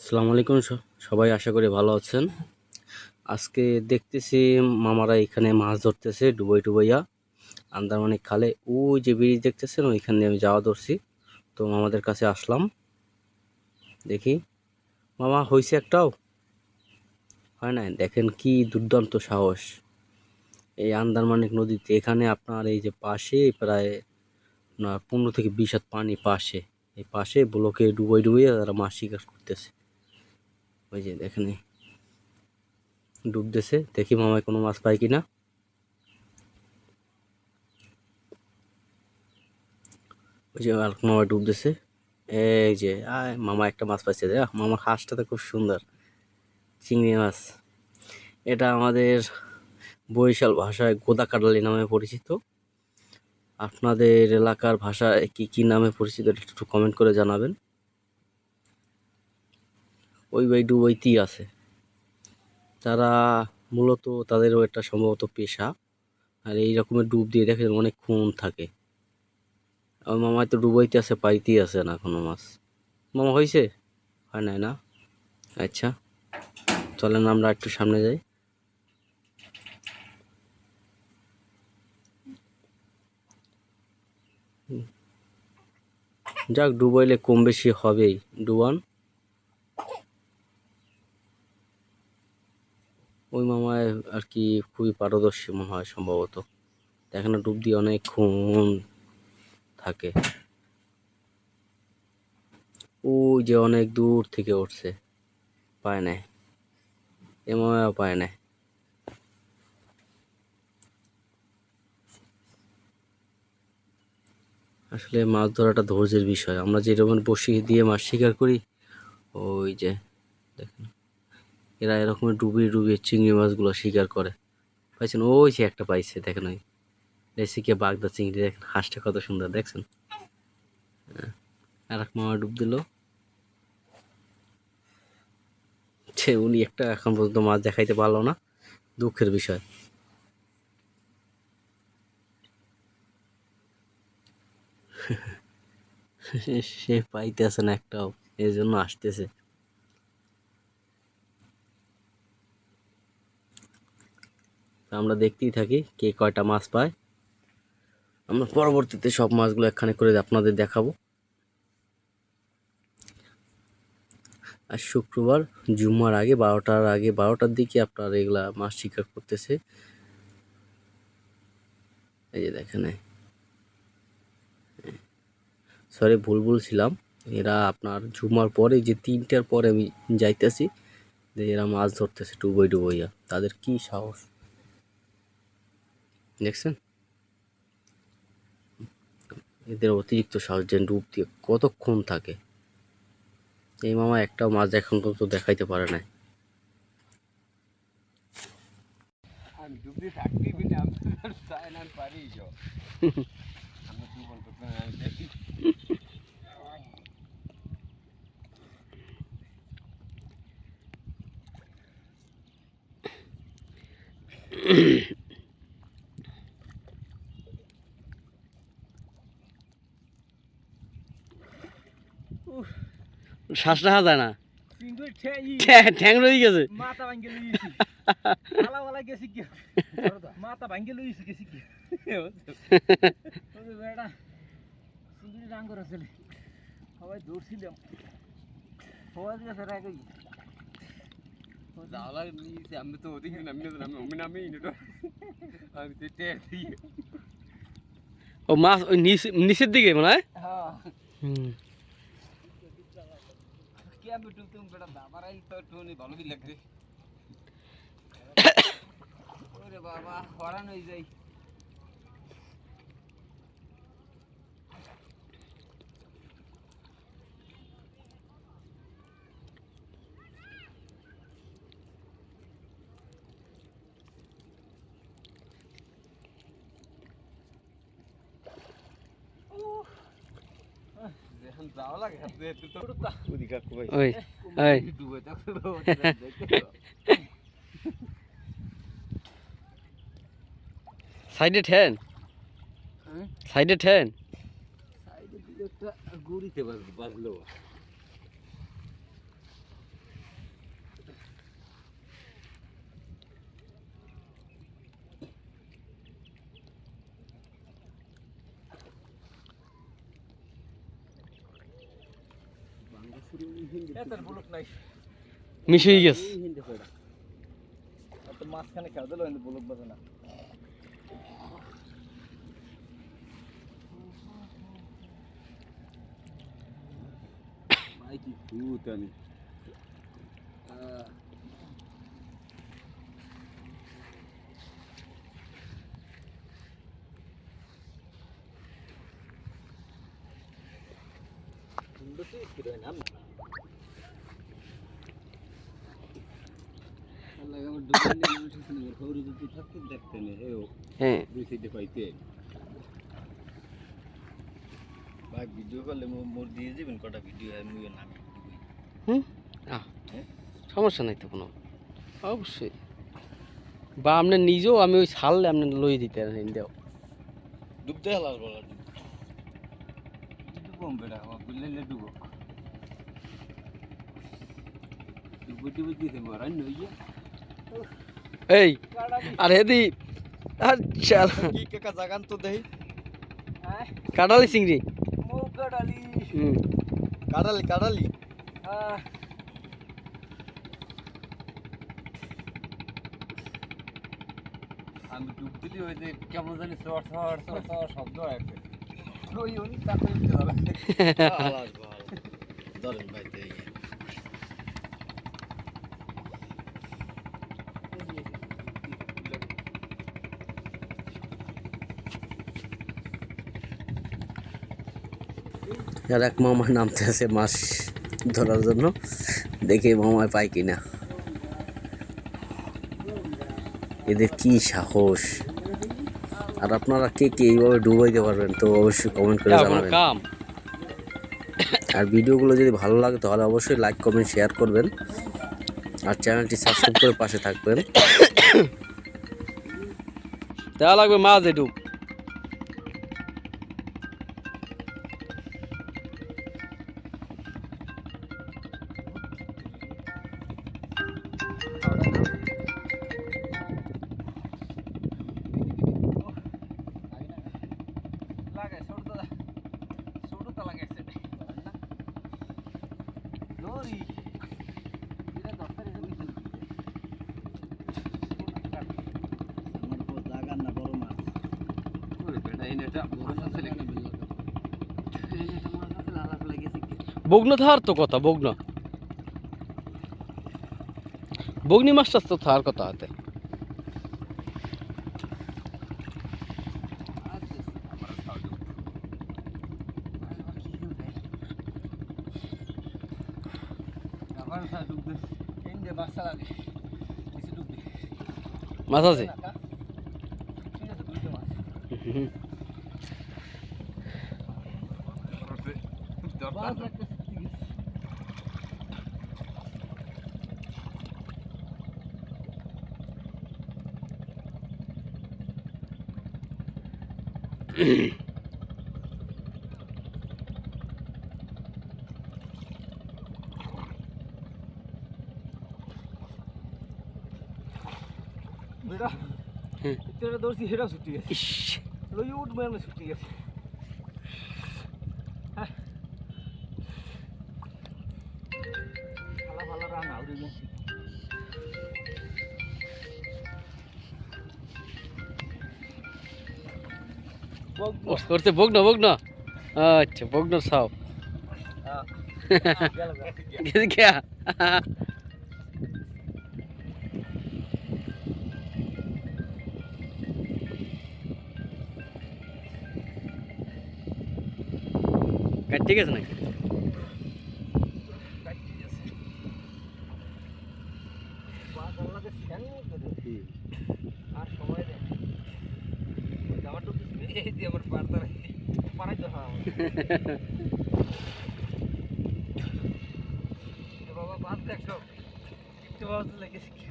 আসসালামু আলাইকুম সবাই, আশা করি ভালো আছেন। আজকে দেখতেছি মামারা এখানে মাছ ধরতেছে ডুবাইয়া আন্দারমানিক খালে। ওই যে ব্রিজ দেখতেছেন, ওইখান দিয়ে আমি যাওয়া ধরছি। তো মামাদের কাছে আসলাম, দেখি মামা হয়েছে একটাও হয় না। দেখেন কি দুর্দান্ত সাহস এই আন্দারমানিক নদীতে। এখানে আপনার এই যে পাশে প্রায় আপনার 15 থেকে 20 হাত পানি পাশে, এই পাশে ব্লকে ডুবাইয়া তারা মাছ শিকার করতেছে। ওই যে দেখেন ডুবতেছে, দেখি মামায় কোনো মাছ পায় কিনা। ওই যে আর মামা ডুবতেছে, এই যে আয় মামা একটা মাছ পাইছে। মামার হাঁসটা তো খুব সুন্দর, চিংড়ি মাছ। এটা আমাদের বরিশাল ভাষায় গোদা কাটালি নামে পরিচিত। আপনাদের এলাকার ভাষায় কি কি নামে পরিচিত একটু কমেন্ট করে জানাবেন। ওই ভাই ডুবইতেই আছে তারা, মূলত তাদেরও একটা সম্ভবত পেশা। আর এই রকমের ডুব দিয়ে দেখেন অনেকক্ষণ থাকে। ওই মামায় তো ডুবাইতে আছে, পাইতেই আছে না কোনো মাছ। মামা হয়েছে হয় নাই না? আচ্ছা, চলেন আমরা একটু সামনে যাই। যাক, ডুবাইলে কম বেশি হবেই। ডুবান ওই মামায় আর কি খুবই পারদর্শী মনে হয় সম্ভবত। দেখেন ডুব দিয়ে অনেকক্ষণ থাকে। ওই যে অনেক দূর থেকে উঠছে, পায় নাই, এ মামাও পায় নাই। আসলে মাছ ধরাটা ধৈর্যের বিষয়। আমরা যেরকম বড়শি দিয়ে মাছ শিকার করি, ওই যে দেখেন এরা এরকম ডুবিয়ে ডুবিয়ে চিংড়ি মাছগুলো শিকার করে। পাইছেন? ওই যে একটা পাইছে, দেখেন ওই রেসিকে বাগদা চিংড়ি। দেখেন হাঁসটা কত সুন্দর, দেখছেন? আর এক মামা ডুব দিল। সে উনি একটা এখন পর্যন্ত মাছ দেখাইতে পারলো না, দুঃখের বিষয়। সে পাইতেছে না একটাও, এই জন্য আসতেছে। আমরা দেখতেই থাকি কে কয়টা মাছ পায়। আমরা পরবর্তীতে সব মাছগুলো একখানে করে আপনাদের দেখাবো। আর শুক্রবার জুম্মার আগে 12টার দিকে আপনার এগুলা মাছ শিকার করতেছে। এই যে দেখেন, সরি ভুল বলছিলাম, এরা আপনার জুম্মার পরে যে 3টার পরে আমি যাইতেছি, যে এরা মাছ ধরতেছে ডুবাইয়া। তাদের কি সাহস দেখছেন? এদের অতিরিক্ত সাহস, যে ডুব দিয়ে কতক্ষণ থাকে। এই মামা একটাও মাছ এখন পর্যন্ত দেখাইতে পারে নাই। শ্বাস রাখা যায় না, ঠ্যাং রয়ে গেছে। মাথা ভাঙ্গে লইছি আলা গেছি কি মাথা ভাঙ্গে লইছি গেছি কি ওই বেড়া সুন্দরী রাং করে ছেলে সবাই দৌড়ছিলাম সবাই গেছে রাগই জাওলা নিয়েছি আমি তো ওদিকে নামি আমি তো টের দিয়ে ও মাছ ওই নিচের দিকে মনে হয়। হ্যাঁ হুম, কি আমি তুমি বেড়া দাবারাই তো টুনি ভালো কি লাগে ওরে বাবা হরান হয়ে যাই এখন জাওলা গেছে তুই তো ওদিকে কই ওই ওই ডুবে তো সাইডে ঠেন, সাইডে ঠেন। সাইডে দিকে একটা গুড়িতে বাজলো এত বুলুক নাই মিশে গেছে এত মাঝখানে খেলা দিল কিন্তু বুলুক বাজে না ভাই কি ভূত আমি হ্যাঁ ভাই ভিডিও করলে মোর দিয়ে যাবেন কটা ভিডিও আমি নামি হুম সমস্যা নাই তো কোনো অবশ্যই বা আপনি নিজেও আমি ওই ছাড়লে আপনি লই দিতে দেও ডুবতে হালাস বলা ডুবম বেড়া আমার বুঝলে ডুবক ডুবতে দিতে মারাই নইয়া এই আর হেদি আচ্ছা কি কাকা জাগান তো দেই কাটালি চিংড়ি মৌকা ডালি হুম কাটালি কাটালি আমি ডুব দিলি ওই যে কেমন জানি চট চট চট চট শব্দ আসে ওই ওই তাকে দিতে হবে হালাস ভালো ধরেন ভাই দেই আর এক মামা নামতে আছে মাছ ধরার জন্য দেখে মামায় পাই কিনা এদের কি সাহস আর আপনারা কে কে এইভাবে ডুবাইতে পারবেন তো অবশ্যই কমেন্ট করে জানাবেন আর ভিডিওগুলো যদি ভালো লাগে তাহলে অবশ্যই লাইক কমেন্ট শেয়ার করবেন আর চ্যানেলটি সাবস্ক্রাইব করে পাশে থাকবেন দেওয়া লাগবে মাছ একটু লাগাই ছোট তো লাগাইছে লরি এটা দরকার আমার উপর জাগান না বড় মাছ ওই বেটা এটা বড় মাছ লেগে এটা মাছ আছে লালা ফেলে গেছে বগ্ন থার তো কথা বগ্নি মাছটা তো থার কথা হাতে আবার সা ডুববে ইন্ডে বাসা লাগে কিছু ডুববে মাছ আছে ঠিক আছে দুইটা মাছ মাছ লাগতেছে বেটা এটা দৌড়ছি সেটাও ছুটি গেছে ইস লই উঠ মানে ছুটি গেছে ভালো ভালো রান আউরে গেছে করতে বগ্ন আচ্ছা বগ্ন সাও গেছে क्या কাটতে গেছে নাকি আর সময় দেয় জামাটা এই দিয়ে আমার পারতা পারাই তো হ্যাঁ বাবা বাদ দেখো একটু বাদ লেগেছে